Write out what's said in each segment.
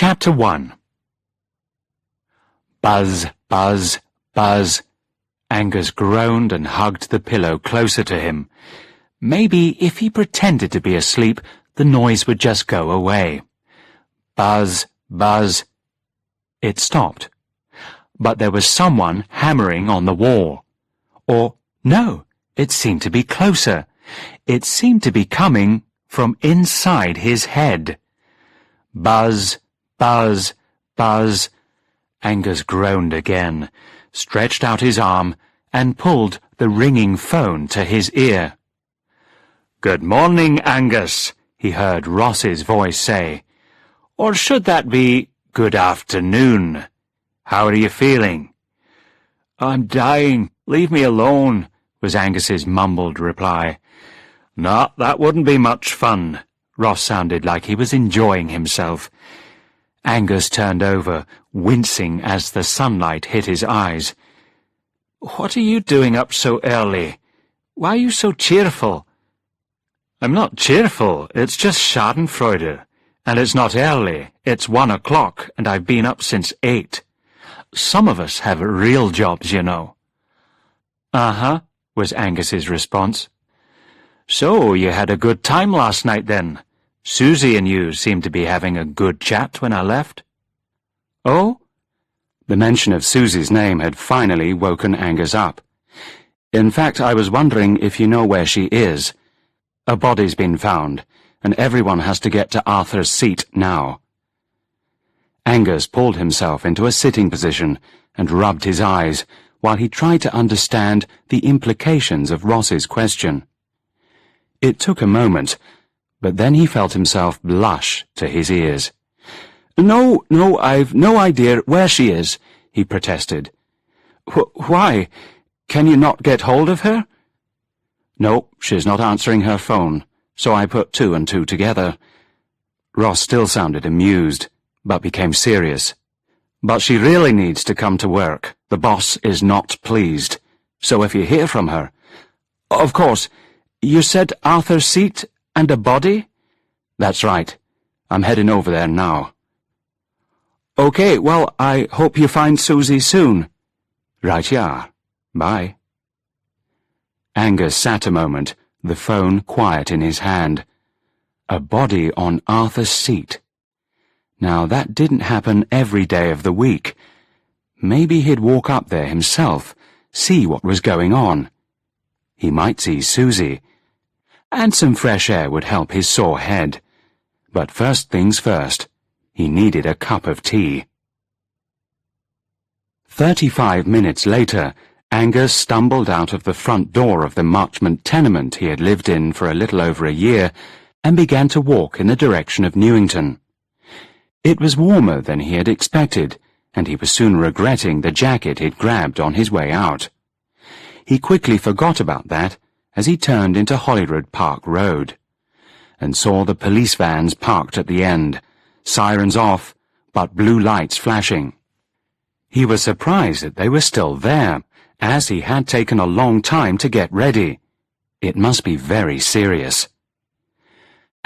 Chapter 1. Buzz, buzz, buzz. Angus groaned and hugged the pillow closer to him. Maybe if he pretended to be asleep, the noise would just go away. Buzz, buzz. It stopped. But there was someone hammering on the wall. Or, no, it seemed to be closer. It seemed to be coming from inside his head. Buzz, buzz, buzz. Angus groaned again, stretched out his arm, and pulled the ringing phone to his ear. "Good morning, Angus," he heard Ross's voice say. "Or should that be good afternoon? How are you feeling?" "I'm dying. Leave me alone," was Angus's mumbled reply. "No, that wouldn't be much fun." Ross sounded like he was enjoying himself. Angus turned over, wincing as the sunlight hit his eyes. "What are you doing up so early? Why are you so cheerful?" "I'm not cheerful, it's just schadenfreude. And it's not early, it's 1 o'clock, and I've been up since 8. Some of us have real jobs, you know." "Uh-huh," was Angus's response. "So, you had a good time last night, then? Susie and you seemed to be having a good chat when I left." "Oh?" The mention of Susie's name had finally woken Angus up. "In fact, I was wondering if you know where she is. A body's been found, and everyone has to get to Arthur's Seat now." Angus pulled himself into a sitting position and rubbed his eyes while he tried to understand the implications of Ross's question. It took a moment, but then he felt himself blush to his ears. No, I've no idea where she is," he protested. Why? Can you not get hold of her?" "No, she's not answering her phone, so I put 2 and 2 together." Ross still sounded amused, but became serious. "But she really needs to come to work. The boss is not pleased. So if you hear from her—" "Of course. You said Arthur's Seat and a body?" "That's right. I'm heading over there now." "Okay, well, I hope you find Susie soon." "Right you are. Bye." Angus sat a moment, the phone quiet in his hand. A body on Arthur's Seat. Now, that didn't happen every day of the week. Maybe he'd walk up there himself, see what was going on. He might see Susie. And some fresh air would help his sore head. But first things first, he needed a cup of tea. 35 minutes later, Angus stumbled out of the front door of the Marchmont tenement he had lived in for a little over a year and began to walk in the direction of Newington. It was warmer than he had expected, and he was soon regretting the jacket he'd grabbed on his way out. He quickly forgot about that as he turned into Holyrood Park Road, and saw the police vans parked at the end, sirens off, but blue lights flashing. He was surprised that they were still there, as he had taken a long time to get ready. It must be very serious.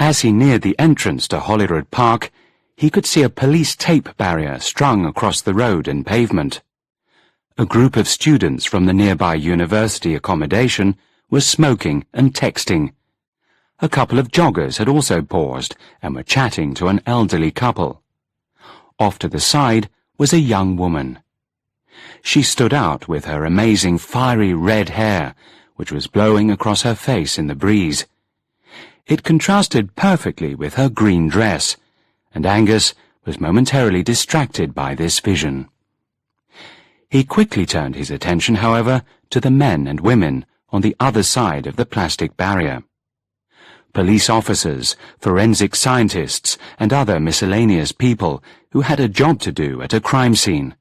As he neared the entrance to Holyrood Park, he could see a police tape barrier strung across the road and pavement. A group of students from the nearby university accommodation was smoking and texting. A couple of joggers had also paused and were chatting to an elderly couple. Off to the side was a young woman. She stood out with her amazing fiery red hair, which was blowing across her face in the breeze. It contrasted perfectly with her green dress, and Angus was momentarily distracted by this vision. He quickly turned his attention, however, to the men and women on the other side of the plastic barrier. Police officers, forensic scientists, and other miscellaneous people who had a job to do at a crime scene.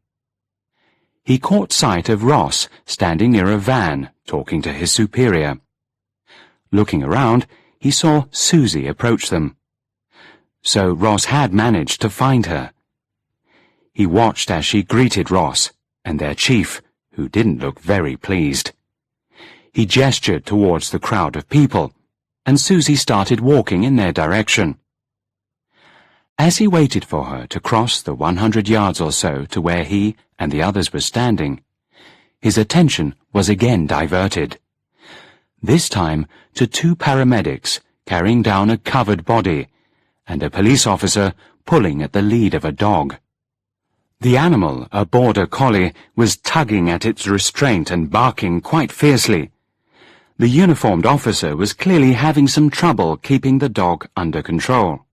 He caught sight of Ross standing near a van, talking to his superior. Looking around, he saw Susie approach them. So Ross had managed to find her. He watched as she greeted Ross and their chief, who didn't look very pleased. He gestured towards the crowd of people, and Susie started walking in their direction. As he waited for her to cross the 100 yards or so to where he and the others were standing, his attention was again diverted. This time to two paramedics carrying down a covered body, and a police officer pulling at the lead of a dog. The animal, a border collie, was tugging at its restraint and barking quite fiercely. The uniformed officer was clearly having some trouble keeping the dog under control.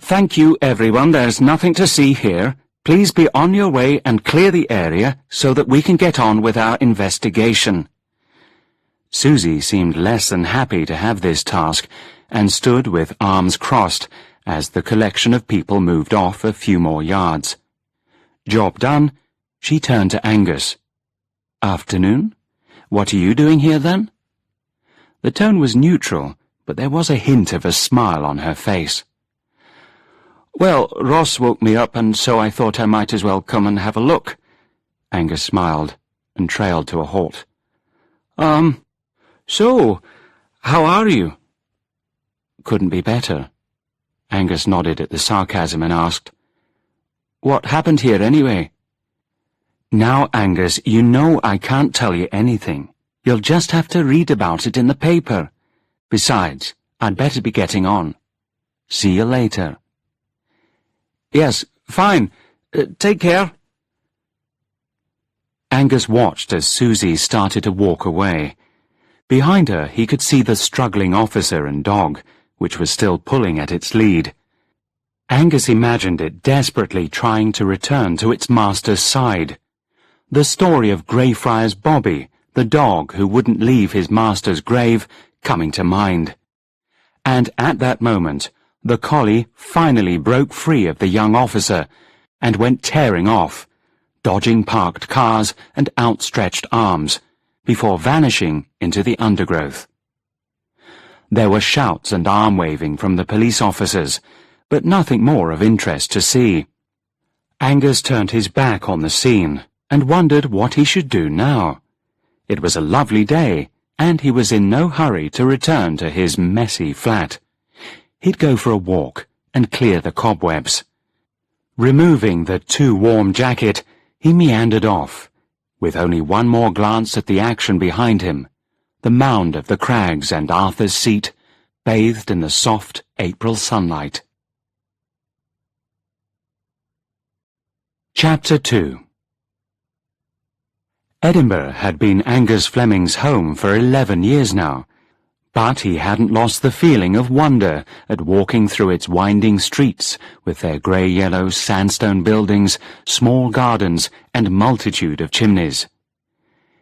"Thank you, everyone. There's nothing to see here. Please be on your way and clear the area so that we can get on with our investigation." Susie seemed less than happy to have this task and stood with arms crossed as the collection of people moved off a few more yards. Job done, she turned to Angus. "Afternoon? What are you doing here then?" The tone was neutral, but there was a hint of a smile on her face. "Well, Ross woke me up, and so I thought I might as well come and have a look." Angus smiled and trailed to a halt. So, how are you?" "Couldn't be better." Angus nodded at the sarcasm and asked, "What happened here anyway?" "Now, Angus, you know I can't tell you anything. You'll just have to read about it in the paper. Besides, I'd better be getting on. See you later." "Yes, fine. Take care." Angus watched as Susie started to walk away. Behind her he could see the struggling officer and dog, which was still pulling at its lead. Angus imagined it desperately trying to return to its master's side. The story of Greyfriars Bobby, the dog who wouldn't leave his master's grave, coming to mind. And at that moment, the collie finally broke free of the young officer and went tearing off, dodging parked cars and outstretched arms, before vanishing into the undergrowth. There were shouts and arm-waving from the police officers, but nothing more of interest to see. Angus turned his back on the scene and wondered what he should do now. It was a lovely day, and he was in no hurry to return to his messy flat. He'd go for a walk and clear the cobwebs. Removing the too-warm jacket, he meandered off, with only one more glance at the action behind him, the mound of the crags and Arthur's Seat, bathed in the soft April sunlight. Chapter 2. Edinburgh had been Angus Fleming's home for 11 years now, but he hadn't lost the feeling of wonder at walking through its winding streets with their grey-yellow sandstone buildings, small gardens, and multitude of chimneys.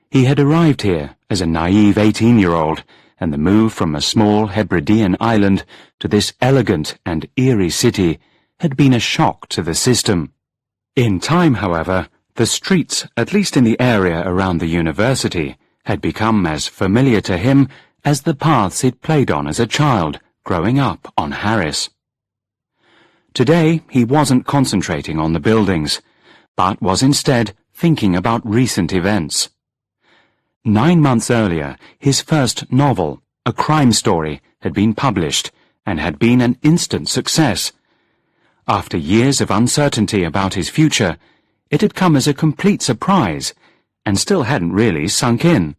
He had arrived here as a naive 18-year-old, and the move from a small Hebridean island to this elegant and eerie city had been a shock to the system. In time, however, the streets, at least in the area around the university, had become as familiar to him as the paths he'd played on as a child, growing up on Harris. Today he wasn't concentrating on the buildings, but was instead thinking about recent events. 9 months earlier, his first novel, a crime story, had been published and had been an instant success. After years of uncertainty about his future, it had come as a complete surprise and still hadn't really sunk in.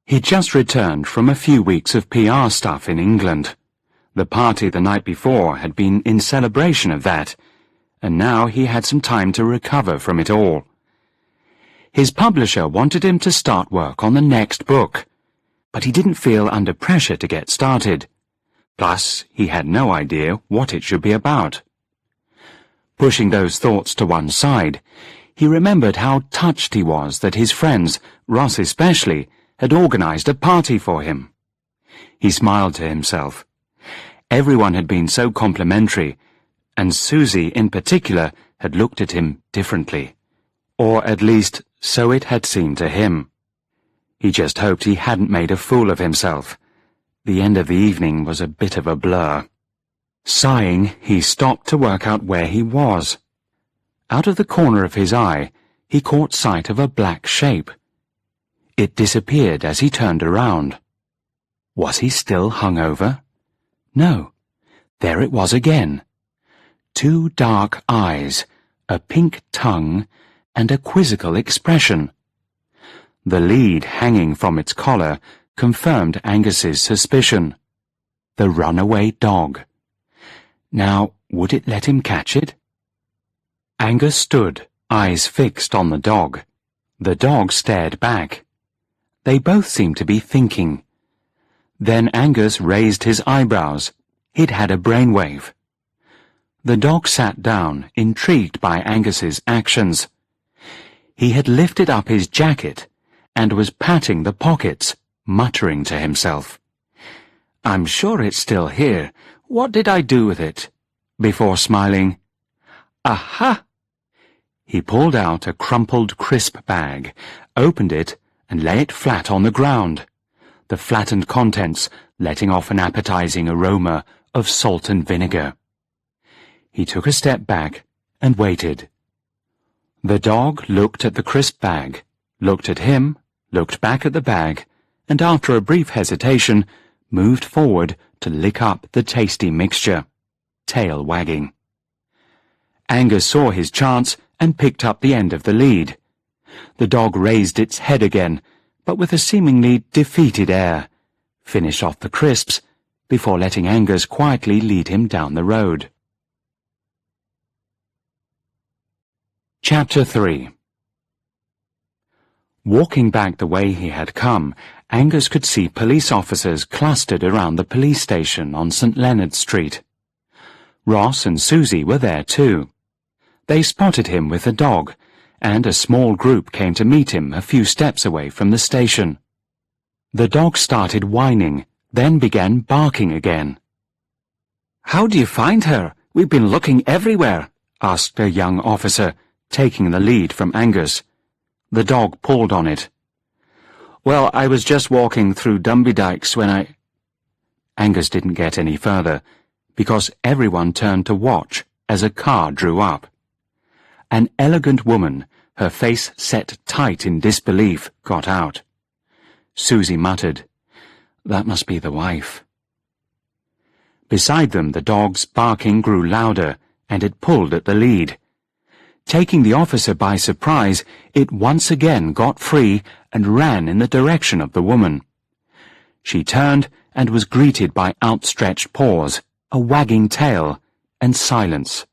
He'd just returned from a few weeks of PR stuff in England. The party the night before had been in celebration of that, and now he had some time to recover from it all. His publisher wanted him to start work on the next book, but he didn't feel under pressure to get started. Plus, he had no idea what it should be about. Pushing those thoughts to one side, he remembered how touched he was that his friends, Ross especially, had organized a party for him. He smiled to himself. Everyone had been so complimentary, and Susie in particular had looked at him differently. Or at least, so it had seemed to him. He just hoped he hadn't made a fool of himself. The end of the evening was a bit of a blur. Sighing, he stopped to work out where he was. Out of the corner of his eye, he caught sight of a black shape. It disappeared as he turned around. Was he still hungover? No. There it was again. 2 dark eyes, a pink tongue, and a quizzical expression. The lead hanging from its collar confirmed Angus's suspicion. The runaway dog. Now, would it let him catch it? Angus stood, eyes fixed on the dog. The dog stared back. They both seemed to be thinking. Then Angus raised his eyebrows. He'd had a brainwave. The dog sat down, intrigued by Angus's actions. He had lifted up his jacket and was patting the pockets, muttering to himself. "I'm sure it's still here. What did I do with it?" Before smiling. "Aha!" He pulled out a crumpled crisp bag, opened it, and lay it flat on the ground, the flattened contents letting off an appetizing aroma of salt and vinegar. He took a step back and waited. The dog looked at the crisp bag, looked at him, looked back at the bag, and after a brief hesitation, moved forward to lick up the tasty mixture, tail wagging. Angus saw his chance and picked up the end of the lead. The dog raised its head again, but with a seemingly defeated air, finished off the crisps before letting Angus quietly lead him down the road. Chapter 3. Walking back the way he had come, Angus could see police officers clustered around the police station on St. Leonard Street. Ross and Susie were there too. They spotted him with the dog, and a small group came to meet him a few steps away from the station. The dog started whining, then began barking again. "How do you find her? We've been looking everywhere," asked a young officer, taking the lead from Angus. The dog pulled on it. "Well, I was just walking through Dumbydykes when I—" Angus didn't get any further, because everyone turned to watch as a car drew up. An elegant woman, her face set tight in disbelief, got out. Susie muttered, "That must be the wife." Beside them, the dog's barking grew louder, and it pulled at the lead. Taking the officer by surprise, it once again got free and ran in the direction of the woman. She turned and was greeted by outstretched paws, a wagging tail, and silence.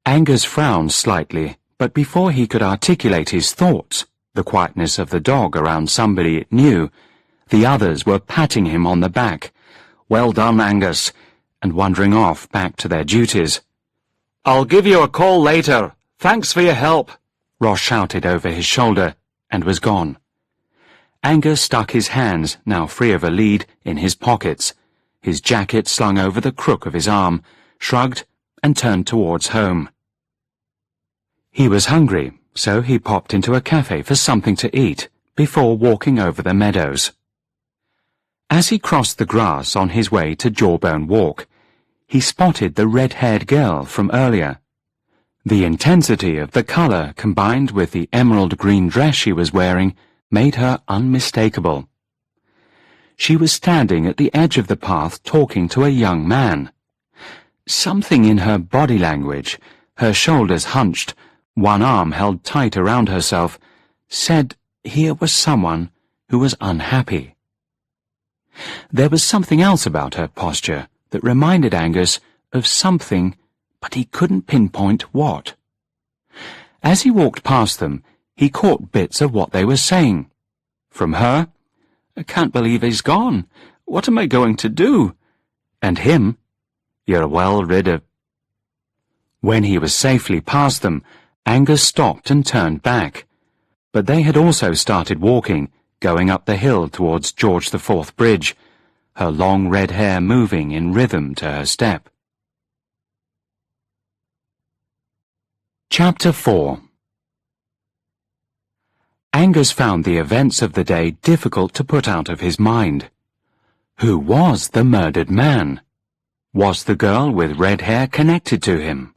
Angus frowned slightly, but before he could articulate his thoughts, the quietness of the dog around somebody it knew, the others were patting him on the back. "Well done, Angus," and wandering off back to their duties. "I'll give you a call later. Thanks for your help," Ross shouted over his shoulder, and was gone. Angus stuck his hands, now free of a lead, in his pockets, his jacket slung over the crook of his arm, shrugged, and turned towards home. He was hungry, so he popped into a cafe for something to eat, before walking over the meadows. As he crossed the grass on his way to Jawbone Walk, he spotted the red-haired girl from earlier. The intensity of the colour combined with the emerald green dress she was wearing made her unmistakable. She was standing at the edge of the path talking to a young man. Something in her body language, her shoulders hunched, one arm held tight around herself, said here was someone who was unhappy. There was something else about her posture that reminded Angus of something, but he couldn't pinpoint what. As he walked past them, he caught bits of what they were saying. From her, "I can't believe he's gone. What am I going to do?" And him, "You're well rid of—" When he was safely past them, Angus stopped and turned back. But they had also started walking, going up the hill towards George IV Bridge, her long red hair moving in rhythm to her step. Chapter 4. Angus found the events of the day difficult to put out of his mind. Who was the murdered man? Was the girl with red hair connected to him?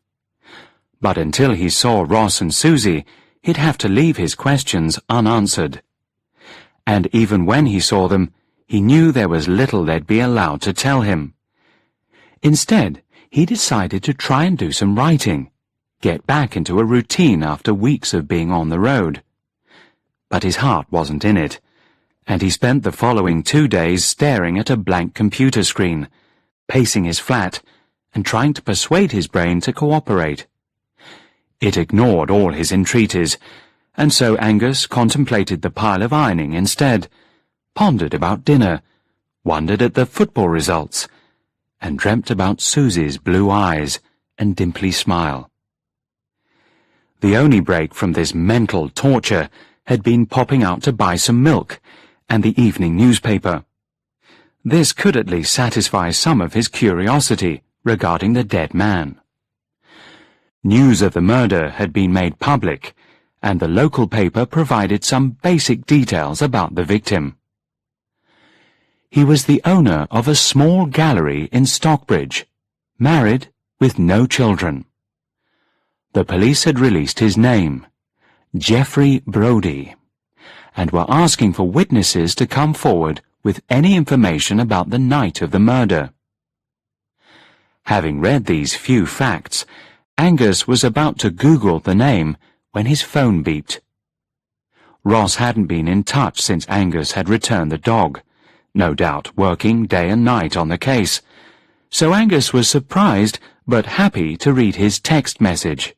But until he saw Ross and Susie, he'd have to leave his questions unanswered. And even when he saw them, he knew there was little they'd be allowed to tell him. Instead, he decided to try and do some writing, get back into a routine after weeks of being on the road. But his heart wasn't in it, and he spent the following 2 days staring at a blank computer screen, pacing his flat, and trying to persuade his brain to cooperate. It ignored all his entreaties, and so Angus contemplated the pile of ironing instead, pondered about dinner, wondered at the football results, and dreamt about Susie's blue eyes and dimply smile. The only break from this mental torture had been popping out to buy some milk and the evening newspaper. This could at least satisfy some of his curiosity regarding the dead man. News of the murder had been made public, and the local paper provided some basic details about the victim. He was the owner of a small gallery in Stockbridge, married with no children. The police had released his name, Geoffrey Brodie, and were asking for witnesses to come forward with any information about the night of the murder. Having read these few facts, Angus was about to Google the name when his phone beeped. Ross hadn't been in touch since Angus had returned the dog, no doubt working day and night on the case, so Angus was surprised but happy to read his text message.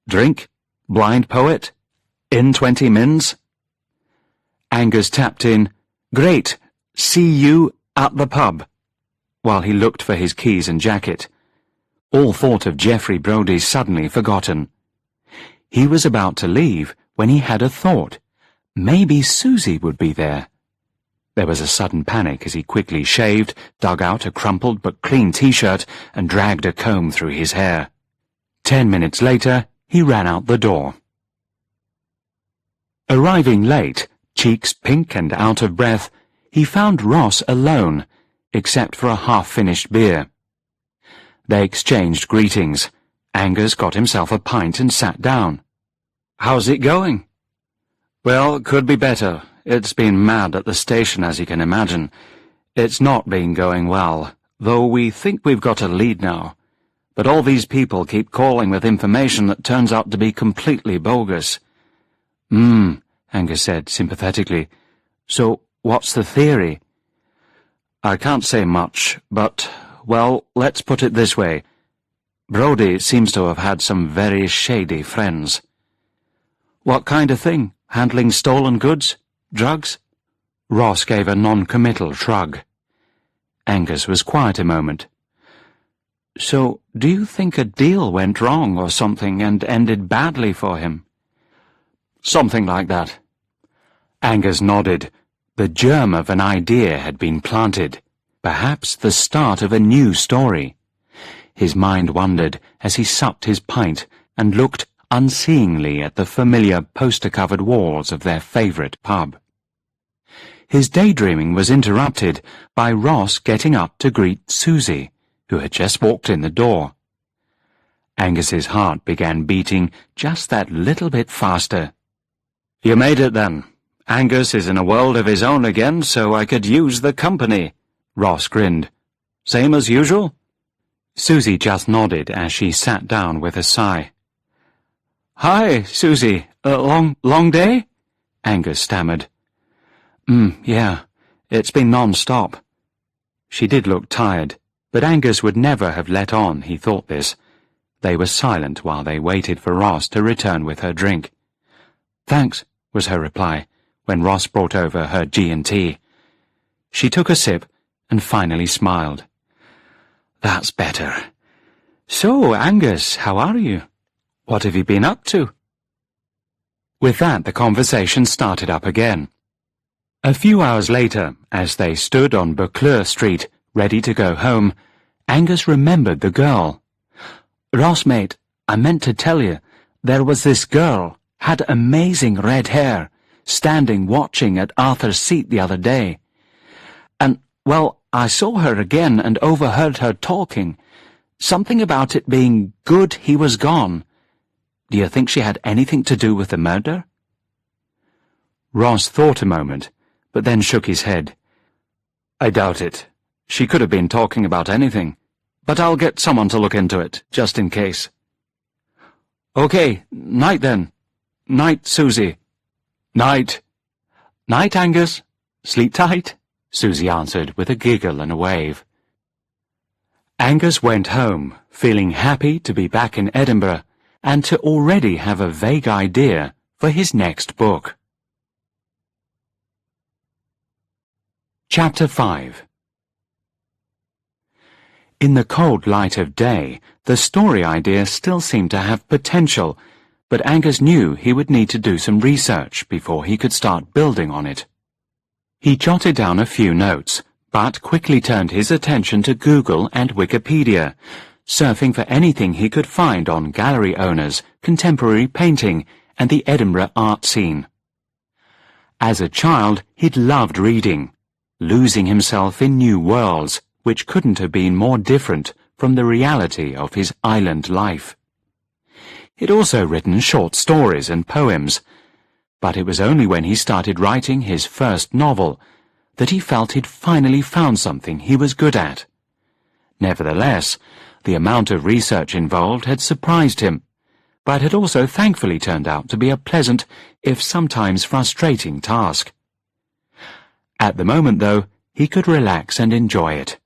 "Drink? Blind poet? In 20 mins?" Angus tapped in, "Great, see you at the pub," while he looked for his keys and jacket. All thought of Geoffrey Brodie suddenly forgotten. He was about to leave when he had a thought. Maybe Susie would be there. There was a sudden panic as he quickly shaved, dug out a crumpled but clean t-shirt, and dragged a comb through his hair. 10 minutes later, he ran out the door. Arriving late, cheeks pink and out of breath, he found Ross alone, except for a half-finished beer. They exchanged greetings. Angus got himself a pint and sat down. "How's it going?" "Well, could be better. It's been mad at the station, as you can imagine. It's not been going well, though we think we've got a lead now. But all these people keep calling with information that turns out to be completely bogus." Angus said sympathetically. "So, what's the theory?" "I can't say much, but, well, let's put it this way. Brodie seems to have had some very shady friends." "What kind of thing? Handling stolen goods? Drugs?" Ross gave a non-committal shrug. Angus was quiet a moment. "So, do you think a deal went wrong or something and ended badly for him?" "Something like that." Angus nodded. The germ of an idea had been planted, perhaps the start of a new story. His mind wandered as he supped his pint and looked unseeingly at the familiar poster-covered walls of their favourite pub. His daydreaming was interrupted by Ross getting up to greet Susie, who had just walked in the door. Angus's heart began beating just that little bit faster. "You made it then. Angus is in a world of his own again, so I could use the company." Ross grinned. "Same as usual?" Susie just nodded as she sat down with a sigh. "Hi, Susie. Long day?" Angus stammered. Yeah. It's been non-stop." She did look tired, but Angus would never have let on he thought this. They were silent while they waited for Ross to return with her drink. "Thanks," was her reply, when Ross brought over her G&T. She took a sip and finally smiled. "That's better. So, Angus, how are you? What have you been up to?" With that, the conversation started up again. A few hours later, as they stood on Buccleuch Street, ready to go home, Angus remembered the girl. "Ross, mate, I meant to tell you, there was this girl, had amazing red hair, standing watching at Arthur's Seat the other day. And, well, I saw her again and overheard her talking. Something about it being good he was gone. Do you think she had anything to do with the murder?" Ross thought a moment, but then shook his head. "I doubt it. She could have been talking about anything. but I'll get someone to look into it, just in case. OK, night then. Night, Susie. Night. Night, Angus. Sleep tight, Susie answered with a giggle and a wave. Angus went home, feeling happy to be back in Edinburgh and to already have a vague idea for his next book. Chapter 5. In the cold light of day, the story idea still seemed to have potential, but Angus knew he would need to do some research before he could start building on it. He jotted down a few notes, but quickly turned his attention to Google and Wikipedia, surfing for anything he could find on gallery owners, contemporary painting, and the Edinburgh art scene. As a child, he'd loved reading, losing himself in new worlds, which couldn't have been more different from the reality of his island life. He'd also written short stories and poems, but it was only when he started writing his first novel that he felt he'd finally found something he was good at. Nevertheless, the amount of research involved had surprised him, but had also thankfully turned out to be a pleasant, if sometimes frustrating, task. At the moment, though, he could relax and enjoy it.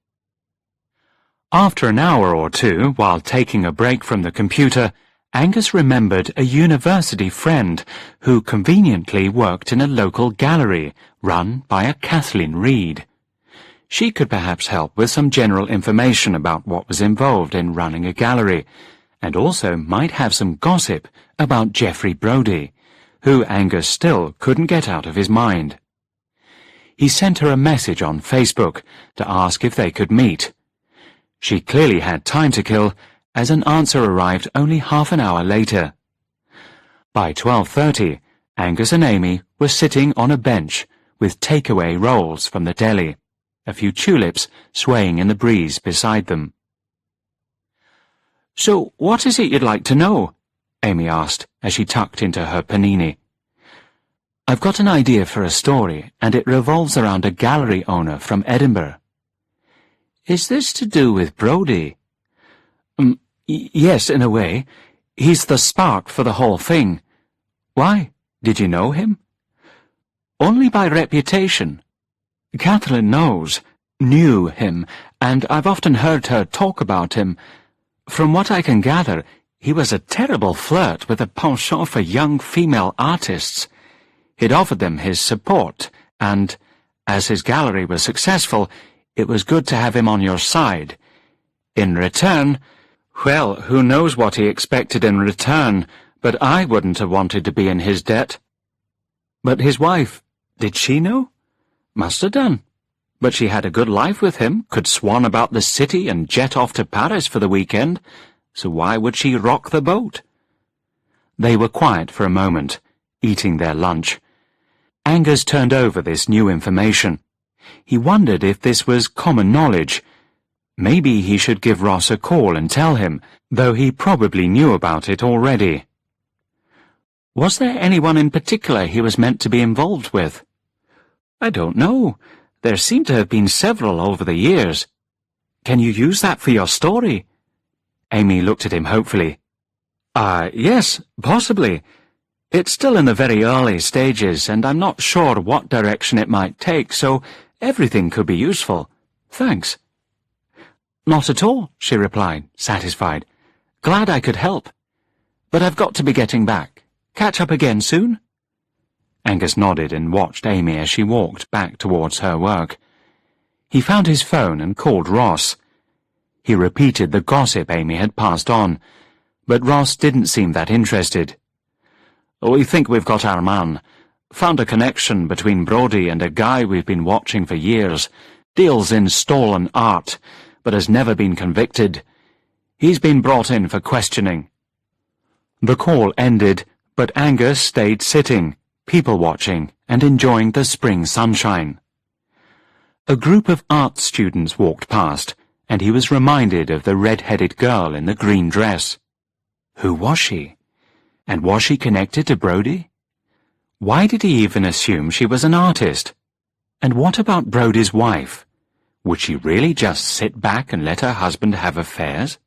After an hour or two, while taking a break from the computer, Angus remembered a university friend who conveniently worked in a local gallery run by a Kathleen Reed. She could perhaps help with some general information about what was involved in running a gallery, and also might have some gossip about Geoffrey Brodie, who Angus still couldn't get out of his mind. He sent her a message on Facebook to ask if they could meet. She clearly had time to kill, as an answer arrived only half an hour later. By 12:30, Angus and Amy were sitting on a bench with takeaway rolls from the deli, a few tulips swaying in the breeze beside them. "So, what is it you'd like to know?" Amy asked as she tucked into her panini. "I've got an idea for a story, and it revolves around a gallery owner from Edinburgh." "Is this to do with Brodie?" Yes, in a way. He's the spark for the whole thing." "Why? Did you know him?" "Only by reputation. Kathleen knew him, and I've often heard her talk about him. From what I can gather, he was a terrible flirt with a penchant for young female artists. He'd offered them his support, and, as his gallery was successful, it was good to have him on your side. In return, well, who knows what he expected in return, but I wouldn't have wanted to be in his debt." "But his wife, did she know?" "Must have done. But she had a good life with him, could swan about the city and jet off to Paris for the weekend, so why would she rock the boat?" They were quiet for a moment, eating their lunch. Angus turned over this new information. He wondered if this was common knowledge. Maybe he should give Ross a call and tell him, though he probably knew about it already. "Was there anyone in particular he was meant to be involved with?" "I don't know. There seem to have been several over the years. Can you use that for your story?" Amy looked at him hopefully. Yes, possibly. It's still in the very early stages, and I'm not sure what direction it might take, so everything could be useful. Thanks." "Not at all," she replied, satisfied. "Glad I could help. But I've got to be getting back. Catch up again soon?" Angus nodded and watched Amy as she walked back towards her work. He found his phone and called Ross. He repeated the gossip Amy had passed on, but Ross didn't seem that interested. "We think we've got our man. Found a connection between Brodie and a guy we've been watching for years. Deals in stolen art, but has never been convicted. He's been brought in for questioning." The call ended, but Angus stayed sitting, people-watching and enjoying the spring sunshine. A group of art students walked past, and he was reminded of the red-headed girl in the green dress. Who was she? And was she connected to Brodie? Why did he even assume she was an artist? And what about Brodie's wife? Would she really just sit back and let her husband have affairs?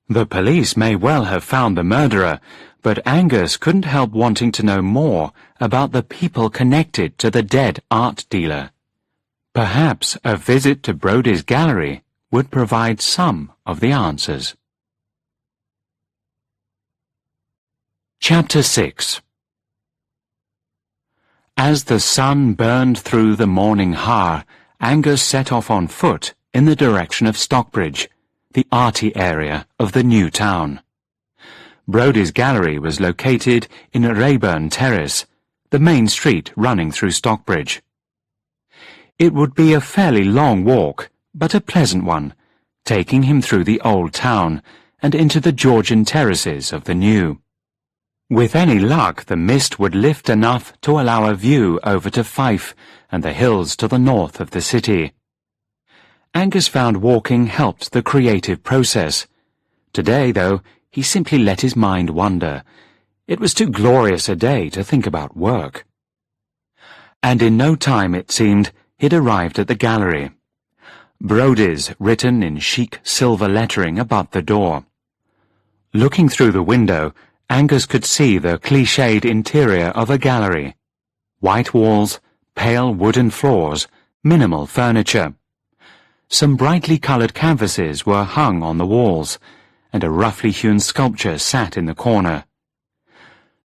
The police may well have found the murderer, but Angus couldn't help wanting to know more about the people connected to the dead art dealer. Perhaps a visit to Brodie's gallery would provide some of the answers. Chapter 6. As the sun burned through the morning haar, Angus set off on foot in the direction of Stockbridge, the arty area of the new town. Brodie's gallery was located in Rayburn Terrace, the main street running through Stockbridge. It would be a fairly long walk, but a pleasant one, taking him through the old town and into the Georgian terraces of the new. With any luck, the mist would lift enough to allow a view over to Fife and the hills to the north of the city. Angus found walking helped the creative process. Today, though, he simply let his mind wander. It was too glorious a day to think about work. And in no time, it seemed, he'd arrived at the gallery. Brodie's written in chic silver lettering above the door. Looking through the window, Angus could see the cliched interior of a gallery. White walls, pale wooden floors, minimal furniture. Some brightly coloured canvases were hung on the walls, and a roughly hewn sculpture sat in the corner.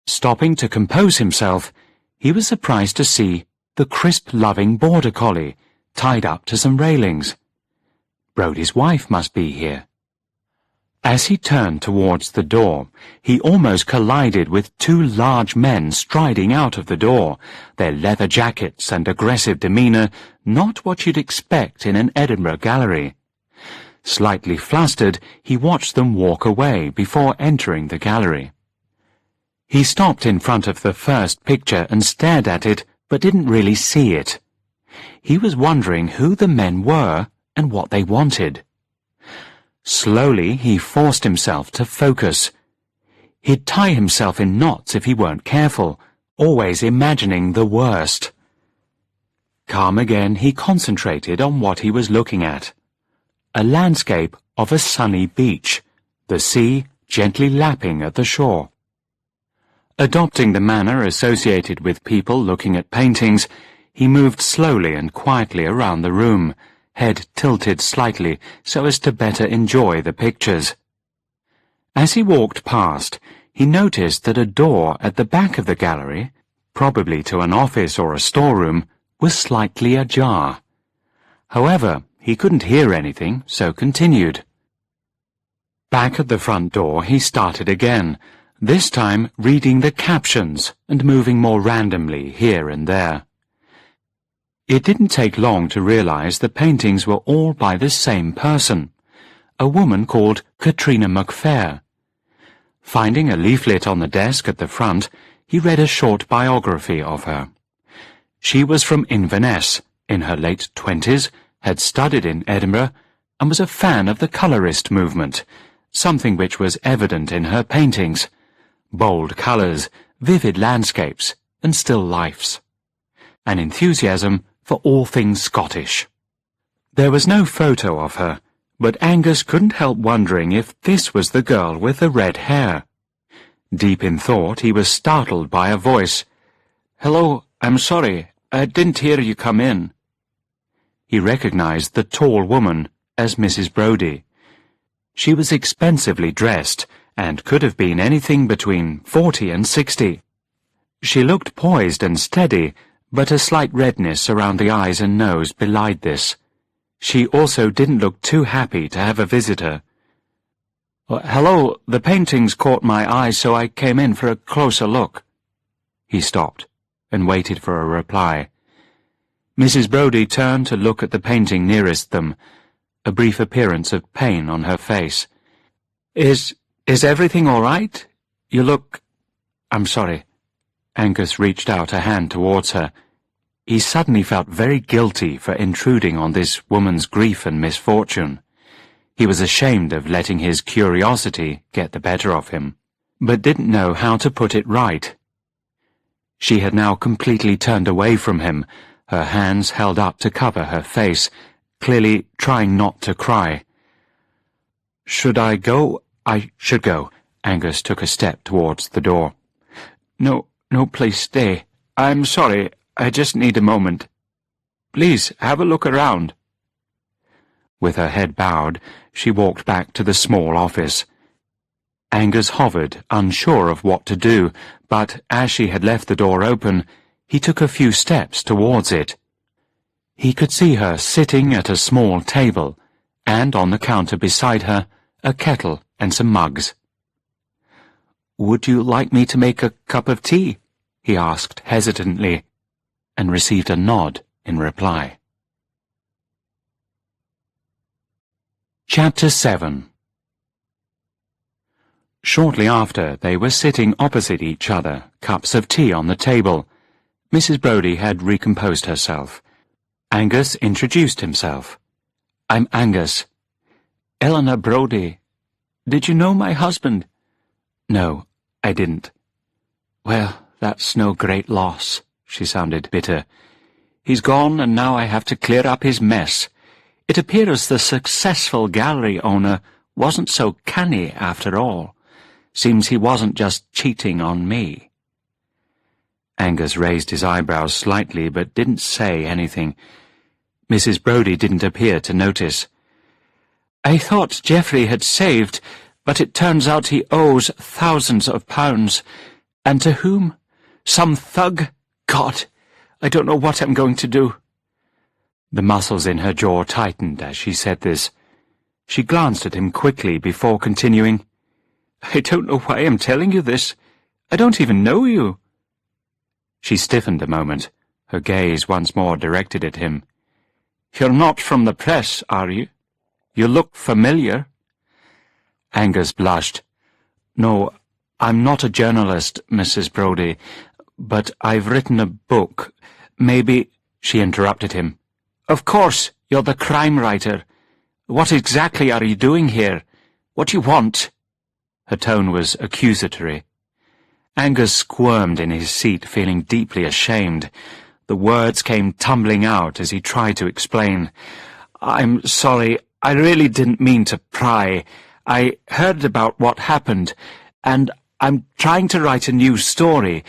Stopping to compose himself, he was surprised to see the crisp-loving border collie tied up to some railings. Brodie's wife must be here. As he turned towards the door, he almost collided with two large men striding out of the door, their leather jackets and aggressive demeanour not what you'd expect in an Edinburgh gallery. Slightly flustered, he watched them walk away before entering the gallery. He stopped in front of the first picture and stared at it, but didn't really see it. He was wondering who the men were and what they wanted. Slowly, he forced himself to focus. He'd tie himself in knots if he weren't careful, always imagining the worst. Calm again, he concentrated on what he was looking at. A landscape of a sunny beach, the sea gently lapping at the shore. Adopting the manner associated with people looking at paintings, he moved slowly and quietly around the room, head tilted slightly so as to better enjoy the pictures. As he walked past, he noticed that a door at the back of the gallery, probably to an office or a storeroom, was slightly ajar. However, he couldn't hear anything, so continued. Back at the front door, he started again, this time reading the captions and moving more randomly here and there. It didn't take long to realize the paintings were all by the same person, a woman called Katrina MacPhair. Finding a leaflet on the desk at the front, he read a short biography of her. She was from Inverness, in her late 20s, had studied in Edinburgh, and was a fan of the colourist movement, something which was evident in her paintings. Bold colours, vivid landscapes, and still lifes. An enthusiasm for all things Scottish. There was no photo of her, but Angus couldn't help wondering if this was the girl with the red hair. Deep in thought, he was startled by a voice. "Hello, I'm sorry, I didn't hear you come in." He recognized the tall woman as Mrs. Brodie. She was expensively dressed, and could have been anything between 40 and 60. She looked poised and steady, but a slight redness around the eyes and nose belied this. She also didn't look too happy to have a visitor. "Hello, the paintings caught my eye, so I came in for a closer look." He stopped and waited for a reply. Mrs. Brodie turned to look at the painting nearest them, a brief appearance of pain on her face. Is everything all right? You look... I'm sorry." Angus reached out a hand towards her. He suddenly felt very guilty for intruding on this woman's grief and misfortune. He was ashamed of letting his curiosity get the better of him, but didn't know how to put it right. She had now completely turned away from him, her hands held up to cover her face, clearly trying not to cry. "Should I go?" "I should go." Angus took a step towards the door. No, please stay. I'm sorry, I just need a moment. Please, have a look around." With her head bowed, she walked back to the small office. Angus hovered, unsure of what to do, but as she had left the door open, he took a few steps towards it. He could see her sitting at a small table, and on the counter beside her, a kettle and some mugs. "Would you like me to make a cup of tea?" he asked hesitantly, and received a nod in reply. Chapter 7. Shortly after, they were sitting opposite each other, cups of tea on the table. Mrs. Brodie had recomposed herself. Angus introduced himself. "I'm Angus. Eleanor Brodie. Did you know my husband?" "No, I didn't." "Well, that's no great loss," she sounded bitter. "He's gone, and now I have to clear up his mess. It appears the successful gallery owner wasn't so canny after all. Seems he wasn't just cheating on me." Angus raised his eyebrows slightly, but didn't say anything. Mrs. Brodie didn't appear to notice. "I thought Geoffrey had saved, but it turns out he owes thousands of pounds. And to whom? Some thug? God, I don't know what I'm going to do." The muscles in her jaw tightened as she said this. She glanced at him quickly before continuing, "I don't know why I'm telling you this. I don't even know you." She stiffened a moment, her gaze once more directed at him. "You're not from the press, are you? You look familiar." Angus blushed. "No, I'm not a journalist, Mrs. Brodie, but I've written a book. Maybe—" She interrupted him. "Of course, you're the crime writer. What exactly are you doing here? What do you want?" Her tone was accusatory. Angus squirmed in his seat, feeling deeply ashamed. The words came tumbling out as he tried to explain. "I'm sorry, I really didn't mean to pry. I heard about what happened, and I'm trying to write a new story,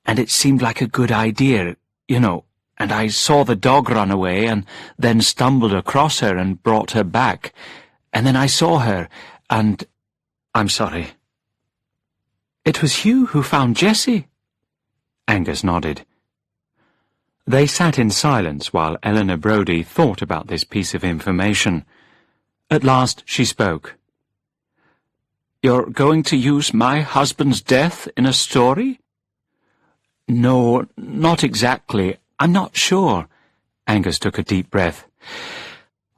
and it seemed like a good idea, you know, and I saw the dog run away and then stumbled across her and brought her back, and then I saw her, and I'm sorry." "It was you who found Jessie?" Angus nodded. They sat in silence while Eleanor Brodie thought about this piece of information. At last she spoke. "You're going to use my husband's death in a story?" "No, not exactly. I'm not sure." Angus took a deep breath.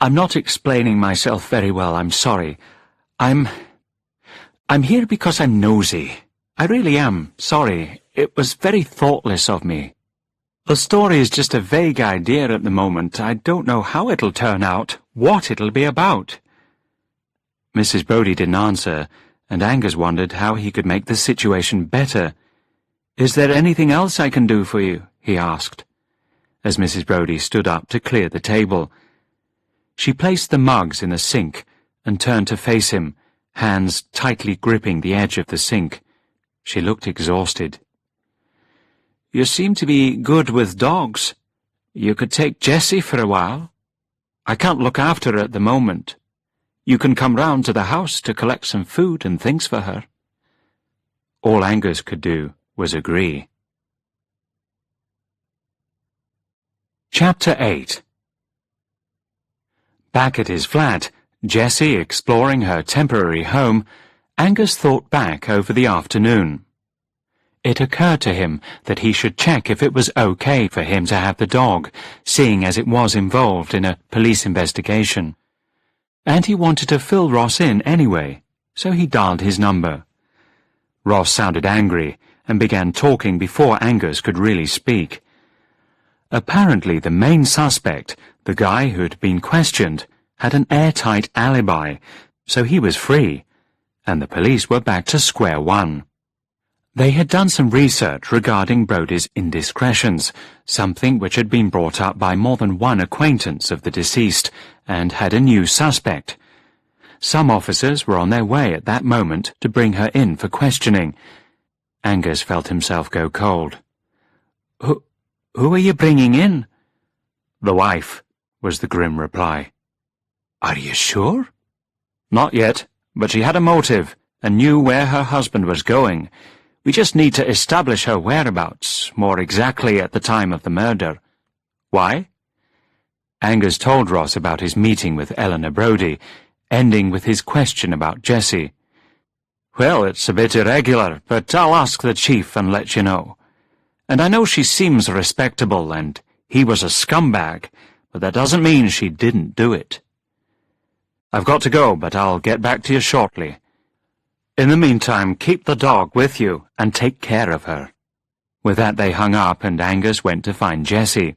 "I'm not explaining myself very well, I'm sorry. I'm here because I'm nosy. I really am, sorry. It was very thoughtless of me. The story is just a vague idea at the moment. I don't know how it'll turn out, what it'll be about." Mrs. Brodie didn't answer, and Angus wondered how he could make the situation better. "Is there anything else I can do for you?" he asked, as Mrs. Brodie stood up to clear the table. She placed the mugs in the sink and turned to face him, hands tightly gripping the edge of the sink. She looked exhausted. "You seem to be good with dogs. You could take Jessie for a while. I can't look after her at the moment. You can come round to the house to collect some food and things for her." All Angus could do was agree. Chapter 8. Back at his flat, Jessie exploring her temporary home, Angus thought back over the afternoon. It occurred to him that he should check if it was okay for him to have the dog, seeing as it was involved in a police investigation. And he wanted to fill Ross in anyway, so he dialed his number. Ross sounded angry and began talking before Angus could really speak. Apparently the main suspect, the guy who had been questioned, had an airtight alibi, so he was free, and the police were back to square one. They had done some research regarding Brodie's indiscretions, something which had been brought up by more than one acquaintance of the deceased, and had a new suspect. Some officers were on their way at that moment to bring her in for questioning. Angus felt himself go cold. Who are you bringing in?" "The wife," was the grim reply. "Are you sure?" "Not yet, but she had a motive and knew where her husband was going. We just need to establish her whereabouts more exactly at the time of the murder." "Why?" Angus told Ross about his meeting with Eleanor Brodie, ending with his question about Jessie. "Well, it's a bit irregular, but I'll ask the chief and let you know. And I know she seems respectable, and he was a scumbag, but that doesn't mean she didn't do it. I've got to go, but I'll get back to you shortly. In the meantime, keep the dog with you and take care of her." With that they hung up, and Angus went to find Jessie.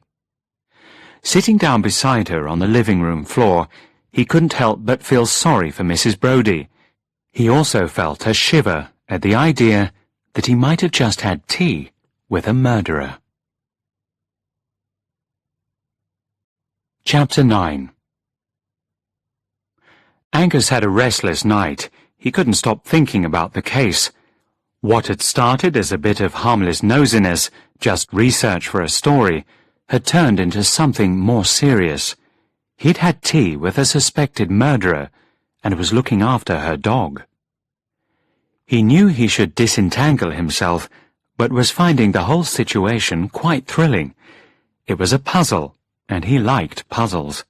Sitting down beside her on the living room floor, he couldn't help but feel sorry for Mrs. Brodie. He also felt a shiver at the idea that he might have just had tea with a murderer. Chapter 9. Angus had a restless night. He couldn't stop thinking about the case. What had started as a bit of harmless nosiness, just research for a story, had turned into something more serious. He'd had tea with a suspected murderer and was looking after her dog. He knew he should disentangle himself, but was finding the whole situation quite thrilling. It was a puzzle, and he liked puzzles.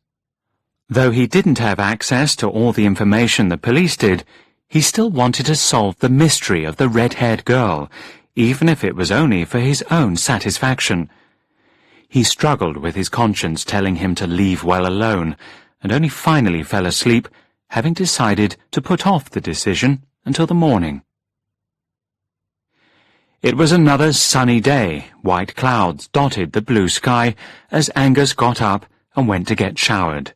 Though he didn't have access to all the information the police did, he still wanted to solve the mystery of the red-haired girl, even if it was only for his own satisfaction. He struggled with his conscience telling him to leave well alone, and only finally fell asleep, having decided to put off the decision until the morning. It was another sunny day. White clouds dotted the blue sky as Angus got up and went to get showered.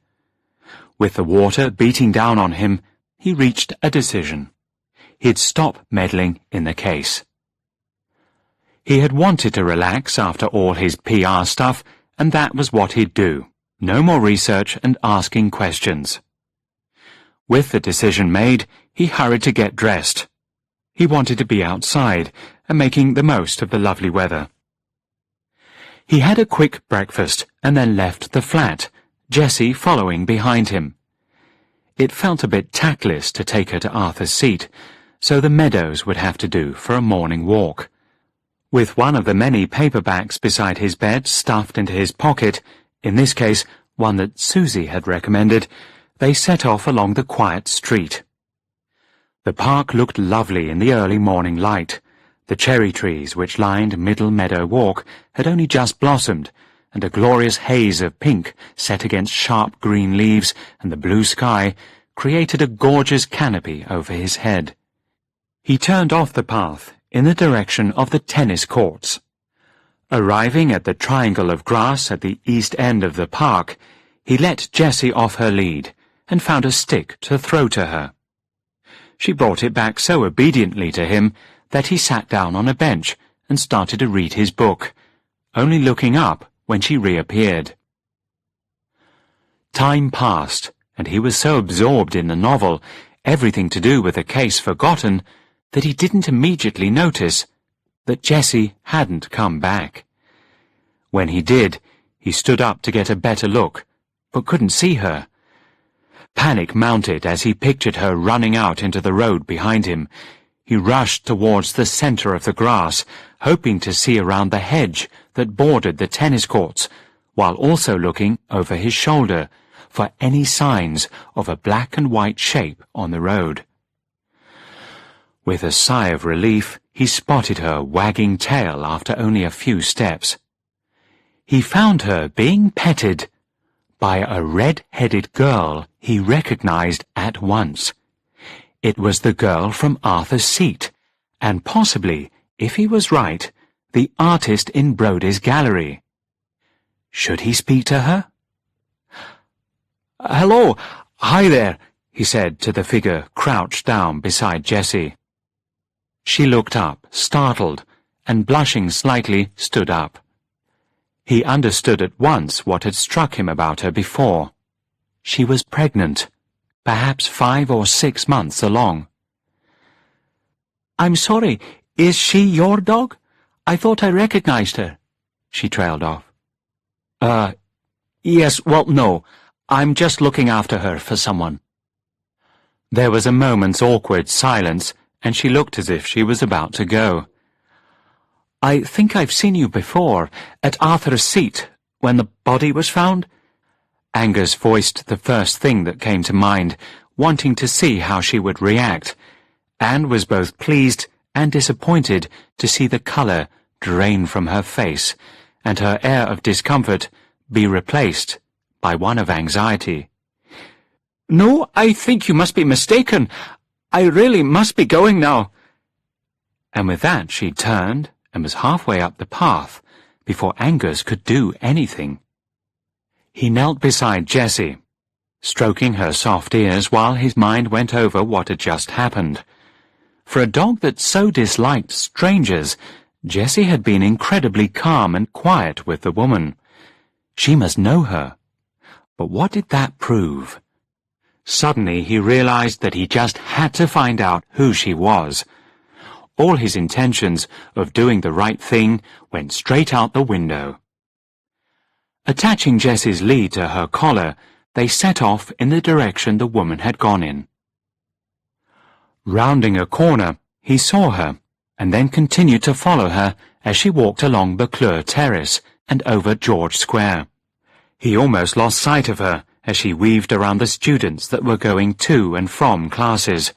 With the water beating down on him, he reached a decision. He'd stop meddling in the case. He had wanted to relax after all his PR stuff, and that was what he'd do. No more research and asking questions. With the decision made, he hurried to get dressed. He wanted to be outside and making the most of the lovely weather. He had a quick breakfast and then left the flat, Jessie following behind him. It felt a bit tactless to take her to Arthur's Seat, so the meadows would have to do for a morning walk. With one of the many paperbacks beside his bed stuffed into his pocket, in this case one that Susie had recommended, they set off along the quiet street. The park looked lovely in the early morning light. The cherry trees which lined Middle Meadow Walk had only just blossomed, and a glorious haze of pink set against sharp green leaves and the blue sky created a gorgeous canopy over his head. He turned off the path in the direction of the tennis courts. Arriving at the triangle of grass at the east end of the park, he let Jessie off her lead and found a stick to throw to her. She brought it back so obediently to him that he sat down on a bench and started to read his book, only looking up when she reappeared. Time passed, and he was so absorbed in the novel, everything to do with the case forgotten, that he didn't immediately notice that Jessie hadn't come back. When he did, he stood up to get a better look, but couldn't see her. Panic mounted as he pictured her running out into the road behind him. He rushed towards the centre of the grass, hoping to see around the hedge that bordered the tennis courts, while also looking over his shoulder for any signs of a black and white shape on the road. With a sigh of relief, he spotted her wagging tail after only a few steps. He found her being petted by a red-headed girl he recognized at once. It was the girl from Arthur's Seat, and possibly, if he was right, the artist in Brodie's gallery. Should he speak to her? "Hello, hi there," he said to the figure crouched down beside Jessie. She looked up, startled, and blushing slightly, stood up. He understood at once what had struck him about her before. She was pregnant, perhaps 5 or 6 months along. "I'm sorry, is she your dog? I thought I recognized her," she trailed off. Yes, well, no. I'm just looking after her for someone." There was a moment's awkward silence, and she looked as if she was about to go. "I think I've seen you before, at Arthur's Seat, when the body was found." Angus voiced the first thing that came to mind, wanting to see how she would react, and was both pleased and disappointed to see the colour drain from her face, and her air of discomfort be replaced by one of anxiety. "No, I think you must be mistaken. I really must be going now." And with that she turned and was halfway up the path before Angus could do anything. He knelt beside Jessie, stroking her soft ears while his mind went over what had just happened. For a dog that so disliked strangers, Jessie had been incredibly calm and quiet with the woman. She must know her. But what did that prove? Suddenly he realized that he just had to find out who she was. All his intentions of doing the right thing went straight out the window. Attaching Jessie's lead to her collar, they set off in the direction the woman had gone in. Rounding a corner, he saw her, and then continued to follow her as she walked along Buccleuch Terrace and over George Square. He almost lost sight of her as she weaved around the students that were going to and from classes.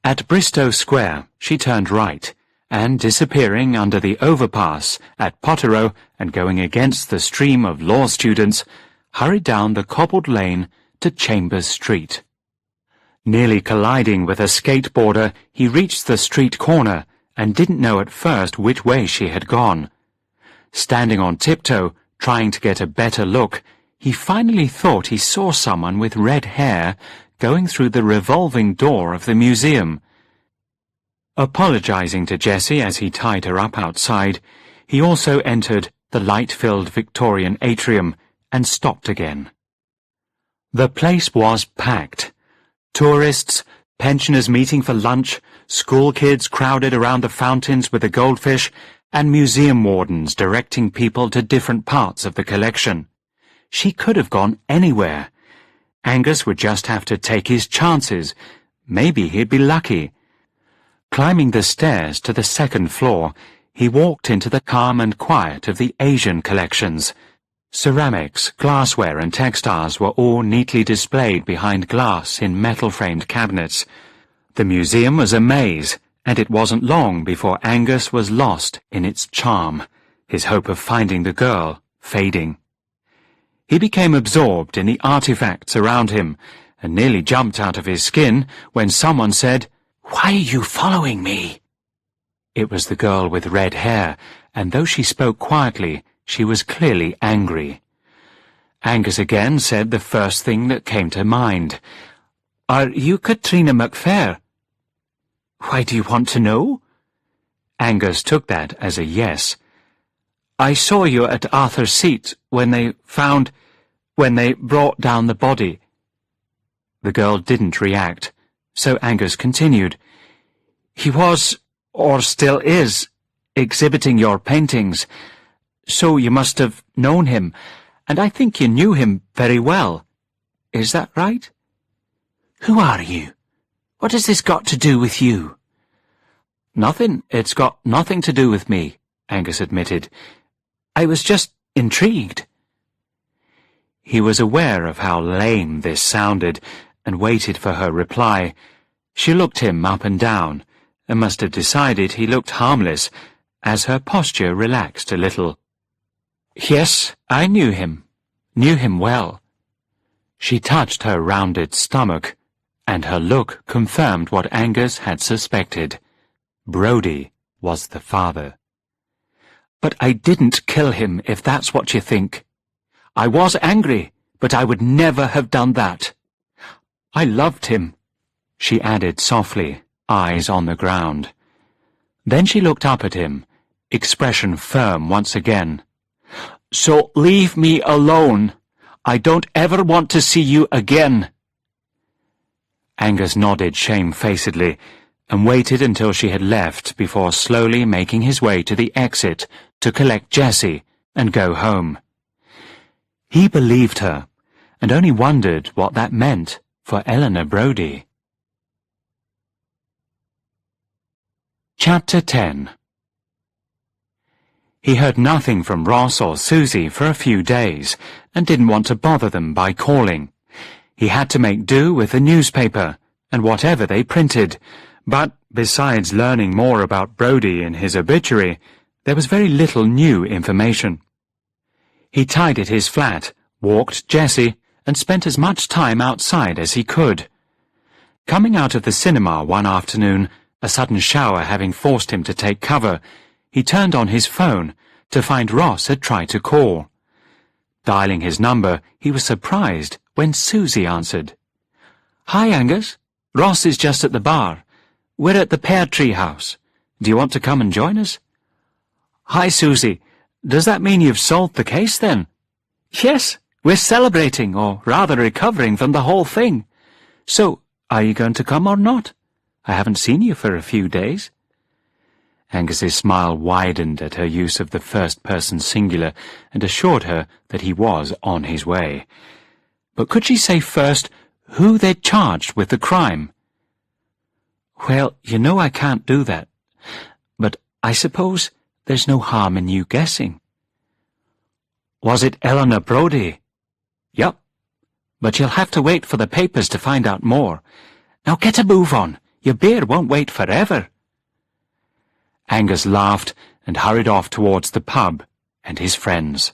At Bristow Square, she turned right, and disappearing under the overpass at Potterrow and going against the stream of law students, hurried down the cobbled lane to Chambers Street. Nearly colliding with a skateboarder, he reached the street corner and didn't know at first which way she had gone. Standing on tiptoe, trying to get a better look, he finally thought he saw someone with red hair going through the revolving door of the museum. Apologizing to Jessie as he tied her up outside, he also entered the light-filled Victorian atrium and stopped again. The place was packed. Tourists, pensioners meeting for lunch, school kids crowded around the fountains with the goldfish, and museum wardens directing people to different parts of the collection. She could have gone anywhere. Angus would just have to take his chances. Maybe he'd be lucky. Climbing the stairs to the second floor, he walked into the calm and quiet of the Asian collections. Ceramics, glassware and textiles were all neatly displayed behind glass in metal-framed cabinets. The museum was a maze, and it wasn't long before Angus was lost in its charm, his hope of finding the girl fading. He became absorbed in the artifacts around him, and nearly jumped out of his skin when someone said, "Why are you following me?" It was the girl with red hair, and though she spoke quietly, she was clearly angry. Angus again said the first thing that came to mind. "Are you Katrina MacPhair?" "Why do you want to know?" Angus took that as a yes. "I saw you at Arthur's Seat when they brought down the body." The girl didn't react, so Angus continued. "He was, or still is, exhibiting your paintings, so you must have known him, and I think you knew him very well. Is that right?" "Who are you? What has this got to do with you?" "Nothing. It's got nothing to do with me," Angus admitted. "I was just intrigued." He was aware of how lame this sounded, and waited for her reply. She looked him up and down, and must have decided he looked harmless, as her posture relaxed a little. "Yes, I knew him well." She touched her rounded stomach, and her look confirmed what Angus had suspected. Brodie was the father. "But I didn't kill him, if that's what you think. I was angry, but I would never have done that. I loved him," she added softly, eyes on the ground. Then she looked up at him, expression firm once again. "So leave me alone. I don't ever want to see you again." Angus nodded shamefacedly and waited until she had left before slowly making his way to the exit to collect Jessie and go home. He believed her and only wondered what that meant for Eleanor Brodie. Chapter 10. He heard nothing from Ross or Susie for a few days and didn't want to bother them by calling. He had to make do with the newspaper and whatever they printed, but besides learning more about Brodie in his obituary, there was very little new information. He tidied his flat, walked Jessie, and spent as much time outside as he could. Coming out of the cinema one afternoon, a sudden shower having forced him to take cover, he turned on his phone to find Ross had tried to call. Dialing his number, he was surprised when Susie answered. "Hi, Angus. Ross is just at the bar. We're at the Pear Tree House. Do you want to come and join us?" "Hi, Susie. Does that mean you've solved the case, then?" "Yes, we're celebrating, or rather recovering from the whole thing. So, are you going to come or not? I haven't seen you for a few days." Angus's smile widened at her use of the first-person singular and assured her that he was on his way. But could she say first who they'd charged with the crime? "Well, you know I can't do that. But I suppose there's no harm in you guessing." "Was it Eleanor Brodie?" "Yup. But you'll have to wait for the papers to find out more. Now get a move on. Your beer won't wait forever." Angus laughed and hurried off towards the pub and his friends.